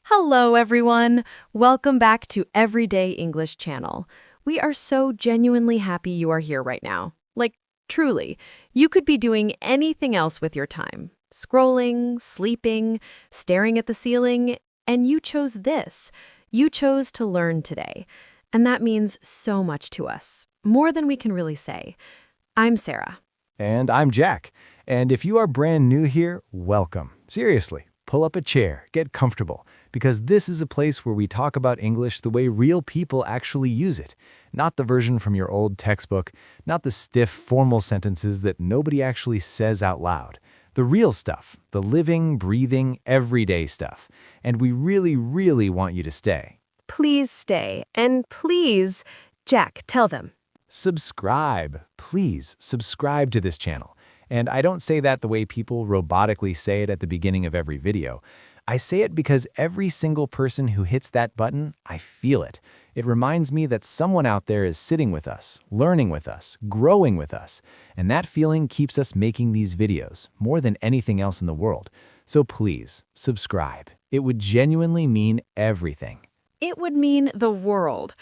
Hello, everyone. Welcome back to Everyday English Channel. We are so genuinely happy you are here right now. Like, truly, you could be doing anything else with your time. Scrolling, sleeping, staring at the ceiling, and you chose this. You chose to learn today. And that means so much to us, more than we can really say. I'm Sarah. And I'm Jack. And if you are brand new here, welcome. Seriously, pull up a chair, get comfortable, because this is a place where we talk about English the way real people actually use it. Not the version from your old textbook, not the stiff, formal sentences that nobody actually says out loud. The real stuff, the living, breathing, everyday stuff. And we really, really want you to stay. Please stay, and please, Jack, tell them. Subscribe. Please subscribe to this channel. And I don't say that the way people robotically say it at the beginning of every video. I say it because every single person who hits that button, I feel it. It reminds me that someone out there is sitting with us, learning with us, growing with us. And that feeling keeps us making these videos more than anything else in the world. So please, subscribe. It would genuinely mean everything. It would mean the world.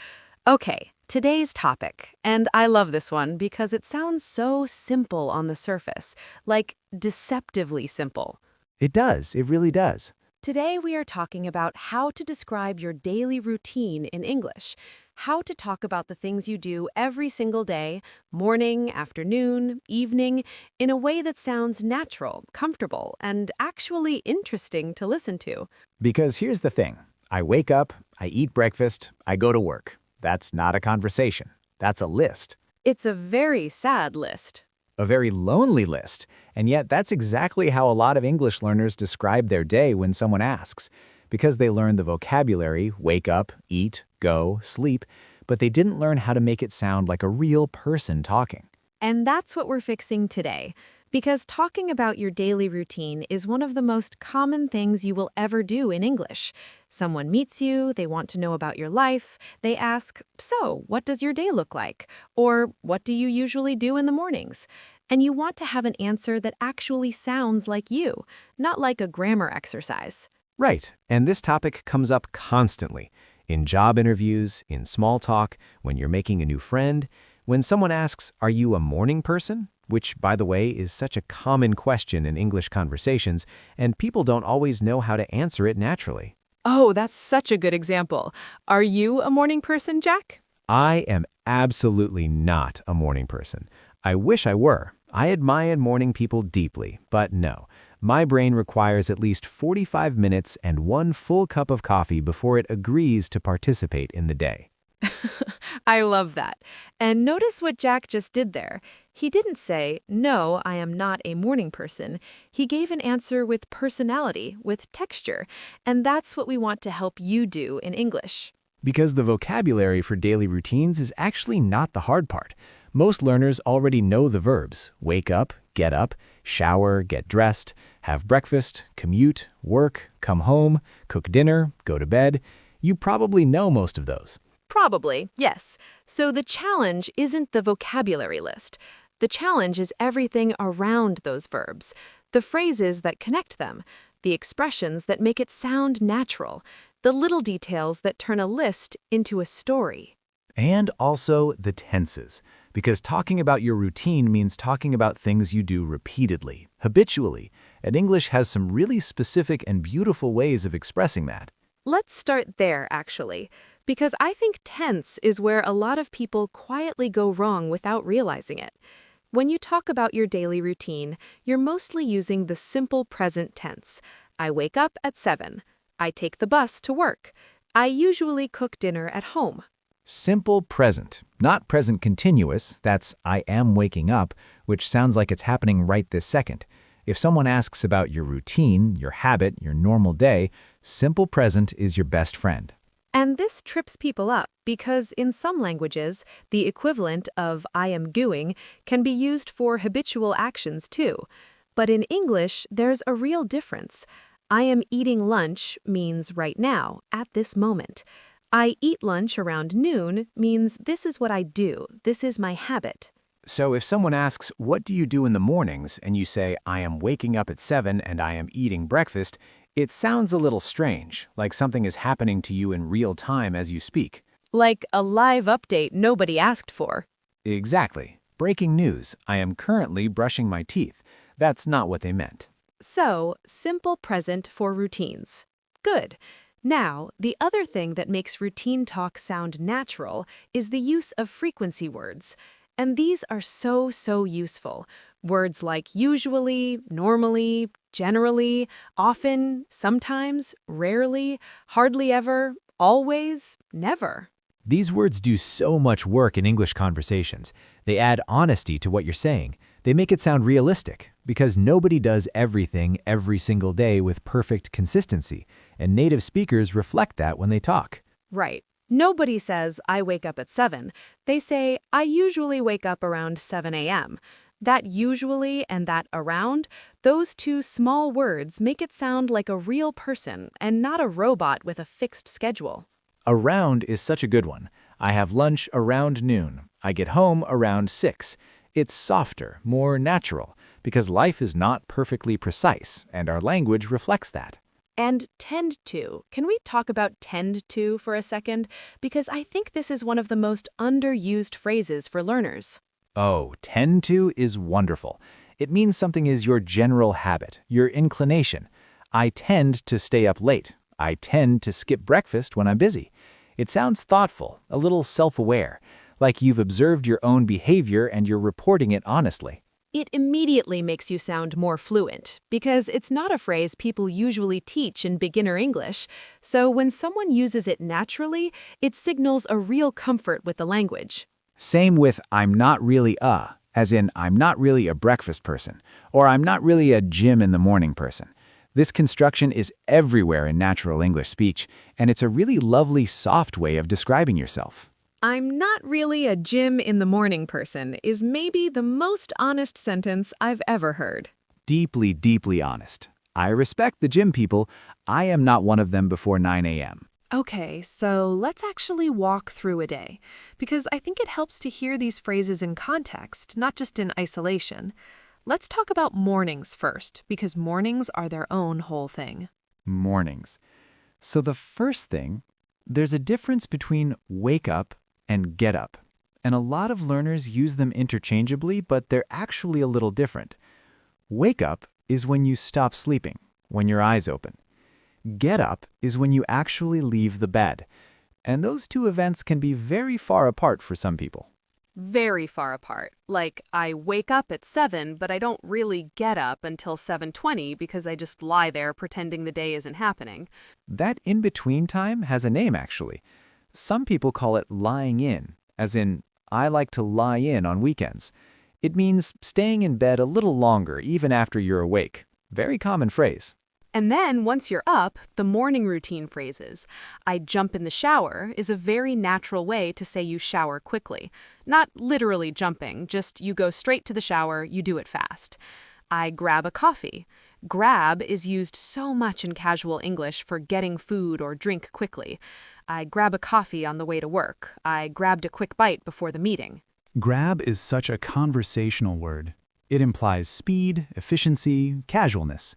Okay, today's topic, and I love this one because it sounds so simple on the surface, like deceptively simple. It does. It really does. Today we are talking about how to describe your daily routine in English, how to talk about the things you do every single day, morning, afternoon, evening, in a way that sounds natural, comfortable, and actually interesting to listen to. Because here's the thing. I wake up, I eat breakfast, I go to work. That's not a conversation. That's a list. It's a very sad list. A very lonely list. And yet that's exactly how a lot of English learners describe their day when someone asks. Because they learned the vocabulary, wake up, eat, go, sleep, but they didn't learn how to make it sound like a real person talking. And that's what we're fixing today. Because talking about your daily routine is one of the most common things you will ever do in English. Someone meets you, they want to know about your life, they ask, "So, what does your day look like?" Or, "What do you usually do in the mornings?" And you want to have an answer that actually sounds like you, not like a grammar exercise. Right, and this topic comes up constantly. In job interviews, in small talk, when you're making a new friend. When someone asks, "Are you a morning person?" Which, by the way, is such a common question in English conversations, and people don't always know how to answer it naturally. Oh, that's such a good example. Are you a morning person, Jack? I am absolutely not a morning person. I wish I were. I admire morning people deeply, but no. My brain requires at least 45 minutes and one full cup of coffee before it agrees to participate in the day. I love that. And notice what Jack just did there. He didn't say, "No, I am not a morning person." He gave an answer with personality, with texture. And that's what we want to help you do in English. Because the vocabulary for daily routines is actually not the hard part. Most learners already know the verbs: wake up, shower, get dressed, have breakfast, commute, work, come home, cook dinner, go to bed. You probably know most of those. Probably, yes. So the challenge isn't the vocabulary list. The challenge is everything around those verbs, the phrases that connect them, the expressions that make it sound natural, the little details that turn a list into a story. And also the tenses, because talking about your routine means talking about things you do repeatedly, habitually, and English has some really specific and beautiful ways of expressing that. Let's start there, actually, because I think tense is where a lot of people quietly go wrong without realizing it. When you talk about your daily routine, you're mostly using the simple present tense. I wake up at 7. I take the bus to work. I usually cook dinner at home. Simple present, not present continuous. That's I am waking up, which sounds like it's happening right this second. If someone asks about your routine, your habit, your normal day, simple present is your best friend. And this trips people up because in some languages, the equivalent of I am doing can be used for habitual actions too. But in English, there's a real difference. I am eating lunch means right now, at this moment. I eat lunch around noon means this is what I do, this is my habit. So if someone asks, what do you do in the mornings, and you say, I am waking up at 7 and I am eating breakfast, It sounds a little strange, like something is happening to you in real time as you speak. Like a live update nobody asked for. Exactly. Breaking news. I am currently brushing my teeth. That's not what they meant. So, simple present for routines. Good. Now, the other thing that makes routine talk sound natural is the use of frequency words. And these are so useful. Words like usually, normally, generally, often, sometimes, rarely, hardly ever, always, never. These words do so much work in English conversations. They add honesty to what you're saying. They make it sound realistic, because nobody does everything every single day with perfect consistency, and native speakers reflect that when they talk. Right. Nobody says, I wake up at 7. They say, I usually wake up around 7 a.m. That usually and that around, those two small words make it sound like a real person and not a robot with a fixed schedule. Around is such a good one. I have lunch around noon. I get home around 6. It's softer, more natural, because life is not perfectly precise, and our language reflects that. And tend to. Can we talk about tend to for a second? Because I think this is one of the most underused phrases for learners. Oh, tend to is wonderful. It means something is your general habit, your inclination. I tend to stay up late. I tend to skip breakfast when I'm busy. It sounds thoughtful, a little self-aware, like you've observed your own behavior and you're reporting it honestly. It immediately makes you sound more fluent, because it's not a phrase people usually teach in beginner English, so when someone uses it naturally, it signals a real comfort with the language. Same with I'm not really as in I'm not really a breakfast person, or I'm not really a gym in the morning person. This construction is everywhere in natural English speech, and it's a really lovely, soft way of describing yourself. I'm not really a gym in the morning person is maybe the most honest sentence I've ever heard. Deeply, deeply honest. I respect the gym people. I am not one of them before 9 a.m. Okay, so let's actually walk through a day, because I think it helps to hear these phrases in context, not just in isolation. Let's talk about mornings first, because mornings are their own whole thing. Mornings. So the first thing, there's a difference between wake up and get up. And a lot of learners use them interchangeably, but they're actually a little different. Wake up is when you stop sleeping, when your eyes open. Get up is when you actually leave the bed. And those two events can be very far apart for some people. Very far apart. Like, I wake up at 7, but I don't really get up until 7:20 because I just lie there pretending the day isn't happening. That in-between time has a name, actually. Some people call it lying in, as in, I like to lie in on weekends. It means staying in bed a little longer even after you're awake. Very common phrase. And then, once you're up, the morning routine phrases. I jump in the shower is a very natural way to say you shower quickly. Not literally jumping, just you go straight to the shower, you do it fast. I grab a coffee. Grab is used so much in casual English for getting food or drink quickly. I grab a coffee on the way to work. I grabbed a quick bite before the meeting. Grab is such a conversational word. It implies speed, efficiency, casualness.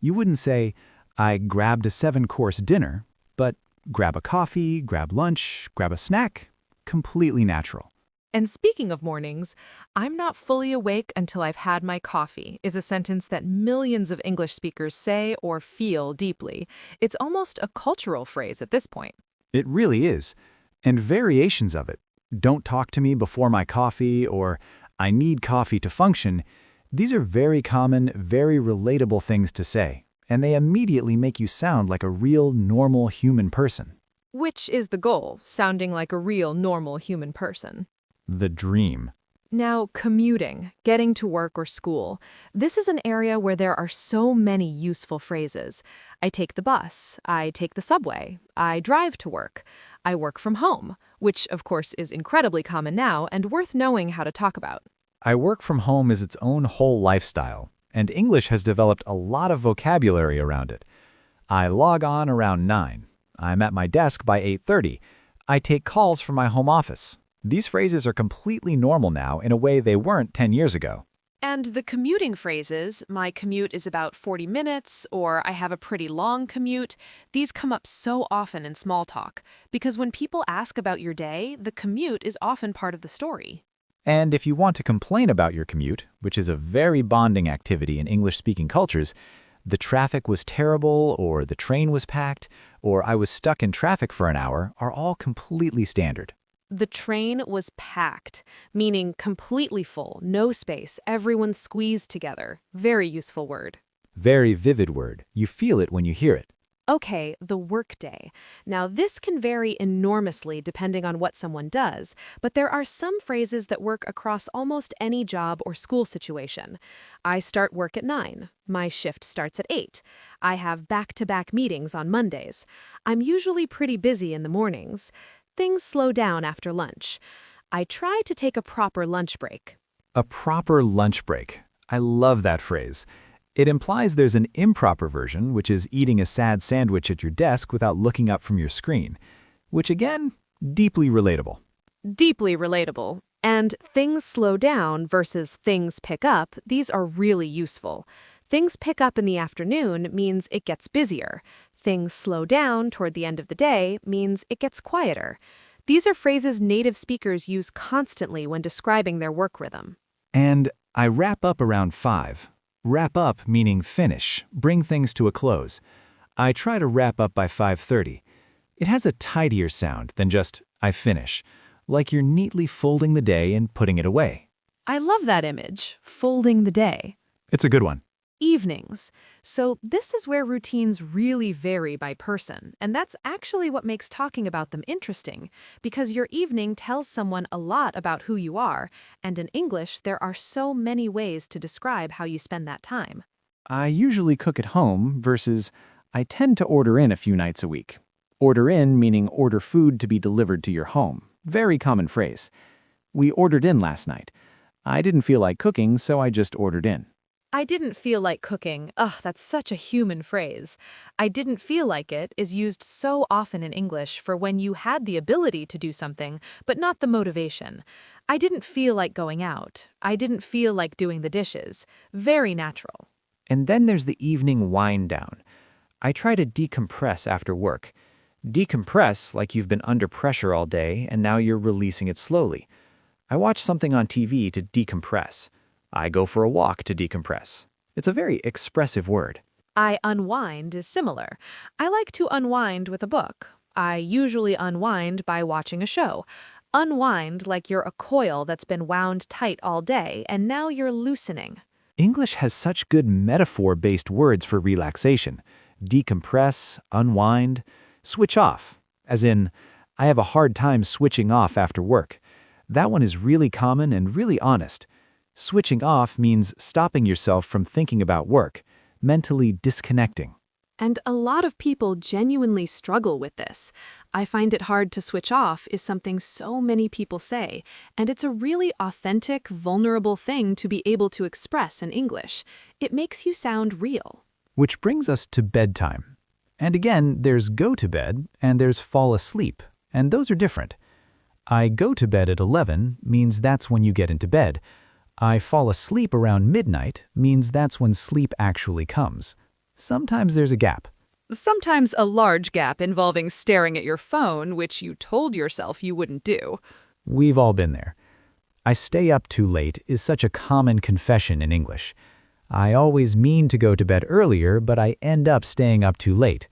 You wouldn't say, I grabbed a 7-course dinner, but grab a coffee, grab lunch, grab a snack. Completely natural. And speaking of mornings, I'm not fully awake until I've had my coffee is a sentence that millions of English speakers say or feel deeply. It's almost a cultural phrase at this point. It really is. And variations of it. Don't talk to me before my coffee, or I need coffee to function. These are very common, very relatable things to say, and they immediately make you sound like a real, normal human person. Which is the goal, sounding like a real, normal human person. The dream. Now, commuting, getting to work or school. This is an area where there are so many useful phrases. I take the bus. I take the subway. I drive to work. I work from home, which, of course, is incredibly common now and worth knowing how to talk about. I work from home is its own whole lifestyle, and English has developed a lot of vocabulary around it. I log on around 9. I'm at my desk by 8:30. I take calls from my home office. These phrases are completely normal now in a way they weren't 10 years ago. And the commuting phrases, my commute is about 40 minutes, or I have a pretty long commute, these come up so often in small talk, because when people ask about your day, the commute is often part of the story. And if you want to complain about your commute, which is a very bonding activity in English-speaking cultures, the traffic was terrible, or the train was packed, or I was stuck in traffic for an hour are all completely standard. The train was packed, meaning completely full, no space, everyone squeezed together. Very useful word. Very vivid word. You feel it when you hear it. Okay, the workday. Now, this can vary enormously depending on what someone does, but there are some phrases that work across almost any job or school situation. I start work at 9. My shift starts at 8. I have back-to-back meetings on Mondays. I'm usually pretty busy in the mornings. Things slow down after lunch. I try to take a proper lunch break. A proper lunch break. I love that phrase. It implies there's an improper version, which is eating a sad sandwich at your desk without looking up from your screen, which again, deeply relatable. Deeply relatable. And things slow down versus things pick up, these are really useful. Things pick up in the afternoon means it gets busier. Things slow down toward the end of the day means it gets quieter. These are phrases native speakers use constantly when describing their work rhythm. And I wrap up around 5. Wrap up meaning finish, bring things to a close. I try to wrap up by 5:30. It has a tidier sound than just I finish, like you're neatly folding the day and putting it away. I love that image, folding the day. It's a good one. Evenings. So this is where routines really vary by person, and that's actually what makes talking about them interesting, because your evening tells someone a lot about who you are, and in English there are so many ways to describe how you spend that time. I usually cook at home versus I tend to order in a few nights a week. Order in meaning order food to be delivered to your home. Very common phrase. We ordered in last night. I didn't feel like cooking, so I just ordered in. I didn't feel like cooking. Ugh, that's such a human phrase. I didn't feel like it is used so often in English for when you had the ability to do something, but not the motivation. I didn't feel like going out. I didn't feel like doing the dishes. Very natural. And then there's the evening wind down. I try to decompress after work. Decompress like you've been under pressure all day and now you're releasing it slowly. I watch something on TV to decompress. I go for a walk to decompress. It's a very expressive word. I unwind is similar. I like to unwind with a book. I usually unwind by watching a show. Unwind like you're a coil that's been wound tight all day and now you're loosening. English has such good metaphor-based words for relaxation. Decompress, unwind, switch off. As in, I have a hard time switching off after work. That one is really common and really honest. Switching off means stopping yourself from thinking about work, mentally disconnecting. And a lot of people genuinely struggle with this. I find it hard to switch off is something so many people say, and it's a really authentic, vulnerable thing to be able to express in English. It makes you sound real. Which brings us to bedtime. And again, there's go to bed and there's fall asleep, and those are different. I go to bed at 11 means that's when you get into bed. I fall asleep around midnight means that's when sleep actually comes. Sometimes there's a gap. Sometimes a large gap involving staring at your phone, which you told yourself you wouldn't do. We've all been there. I stay up too late is such a common confession in English. I always mean to go to bed earlier, but I end up staying up too late.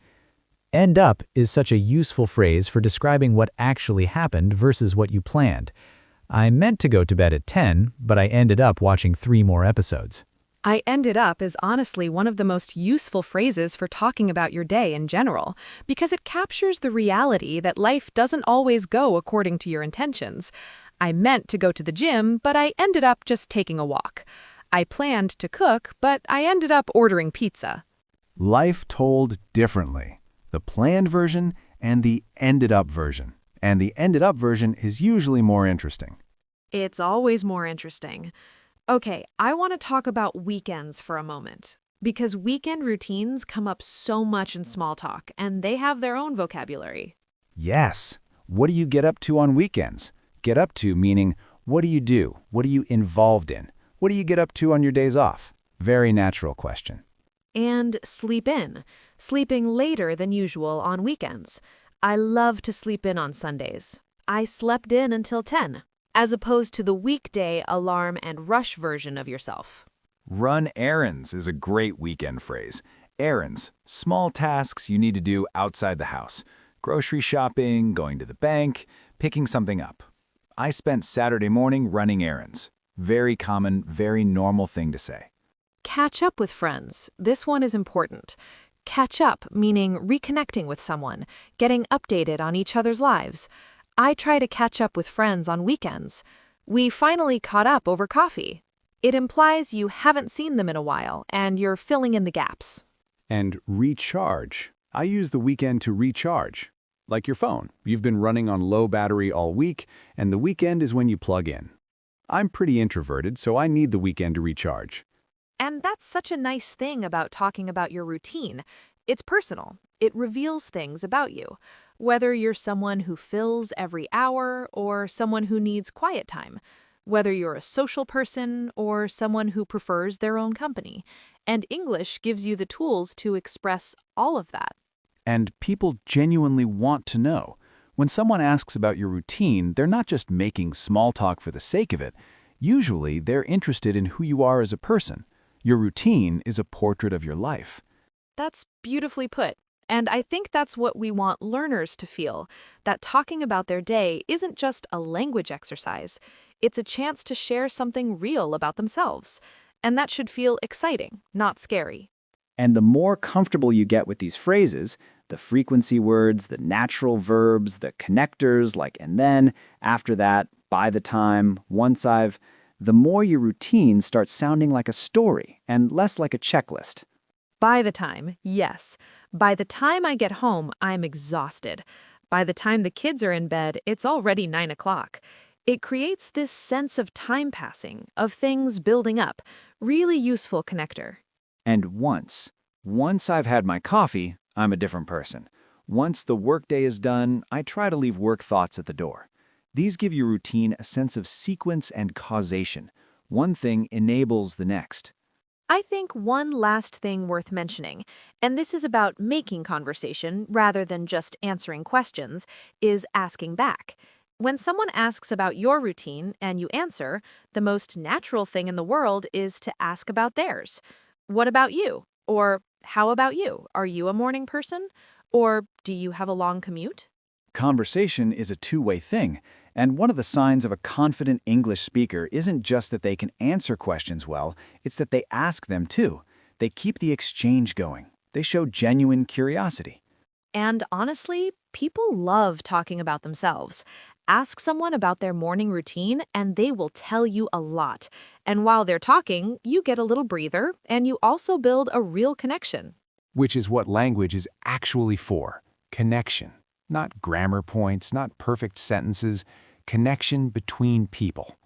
End up is such a useful phrase for describing what actually happened versus what you planned. I meant to go to bed at 10, but I ended up watching 3 more episodes. I ended up is honestly one of the most useful phrases for talking about your day in general, because it captures the reality that life doesn't always go according to your intentions. I meant to go to the gym, but I ended up just taking a walk. I planned to cook, but I ended up ordering pizza. Life told differently. The planned version and the ended up version. And the ended up version is usually more interesting. It's always more interesting. Okay, I want to talk about weekends for a moment, because weekend routines come up so much in small talk, and they have their own vocabulary. Yes. What do you get up to on weekends? Get up to meaning, what do you do? What are you involved in? What do you get up to on your days off? Very natural question. And sleep in, sleeping later than usual on weekends. I love to sleep in on Sundays. I slept in until 10, as opposed to the weekday alarm and rush version of yourself. Run errands is a great weekend phrase. Errands, small tasks you need to do outside the house. Grocery shopping, going to the bank, picking something up. I spent Saturday morning running errands. Very common, very normal thing to say. Catch up with friends. This one is important. Catch up, meaning reconnecting with someone, getting updated on each other's lives. I try to catch up with friends on weekends. We finally caught up over coffee. It implies you haven't seen them in a while, and you're filling in the gaps. And recharge. I use the weekend to recharge. Like your phone. You've been running on low battery all week, and the weekend is when you plug in. I'm pretty introverted, so I need the weekend to recharge. And that's such a nice thing about talking about your routine. It's personal. It reveals things about you. Whether you're someone who fills every hour or someone who needs quiet time. Whether you're a social person or someone who prefers their own company. And English gives you the tools to express all of that. And people genuinely want to know. When someone asks about your routine, they're not just making small talk for the sake of it. Usually, they're interested in who you are as a person. Your routine is a portrait of your life. That's beautifully put. And I think that's what we want learners to feel, that talking about their day isn't just a language exercise. It's a chance to share something real about themselves. And that should feel exciting, not scary. And the more comfortable you get with these phrases, the frequency words, the natural verbs, the connectors like and then, after that, by the time, once I've, the more your routine starts sounding like a story and less like a checklist. By the time, yes. By the time I get home, I'm exhausted. By the time the kids are in bed, it's already 9 o'clock. It creates this sense of time passing, of things building up. Really useful connector. And once I've had my coffee, I'm a different person. Once the workday is done, I try to leave work thoughts at the door. These give your routine a sense of sequence and causation. One thing enables the next. I think one last thing worth mentioning, and this is about making conversation rather than just answering questions, is asking back. When someone asks about your routine and you answer, the most natural thing in the world is to ask about theirs. What about you? Or how about you? Are you a morning person? Or do you have a long commute? Conversation is a two-way thing, and one of the signs of a confident English speaker isn't just that they can answer questions well, it's that they ask them too. They keep the exchange going. They show genuine curiosity. And honestly, people love talking about themselves. Ask someone about their morning routine and they will tell you a lot. And while they're talking, you get a little breather and you also build a real connection. Which is what language is actually for. Connection. Not grammar points, not perfect sentences. Connection between people.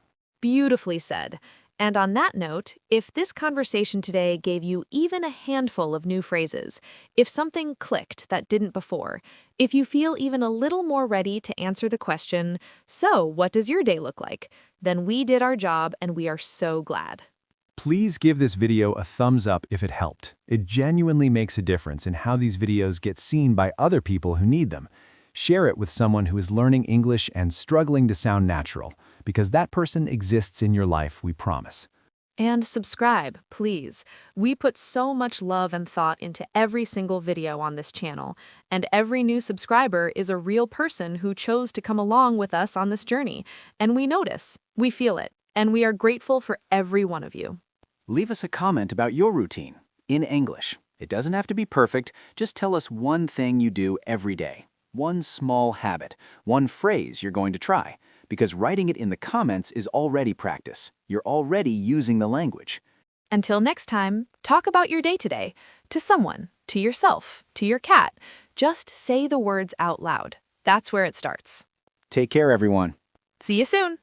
Beautifully said. And on that note, if this conversation today gave you even a handful of new phrases, if something clicked that didn't before, if you feel even a little more ready to answer the question, so what does your day look like? Then we did our job and we are so glad. Please give this video a thumbs up if it helped. It genuinely makes a difference in how these videos get seen by other people who need them. Share it with someone who is learning English and struggling to sound natural, because that person exists in your life, we promise. And subscribe, please. We put so much love and thought into every single video on this channel, and every new subscriber is a real person who chose to come along with us on this journey. And we notice, we feel it, and we are grateful for every one of you. Leave us a comment about your routine in English. It doesn't have to be perfect. Just tell us one thing you do every day. One small habit, one phrase you're going to try, because writing it in the comments is already practice. You're already using the language. Until next time, talk about your day today, to someone, to yourself, to your cat. Just say the words out loud. That's where it starts. Take care, everyone. See you soon.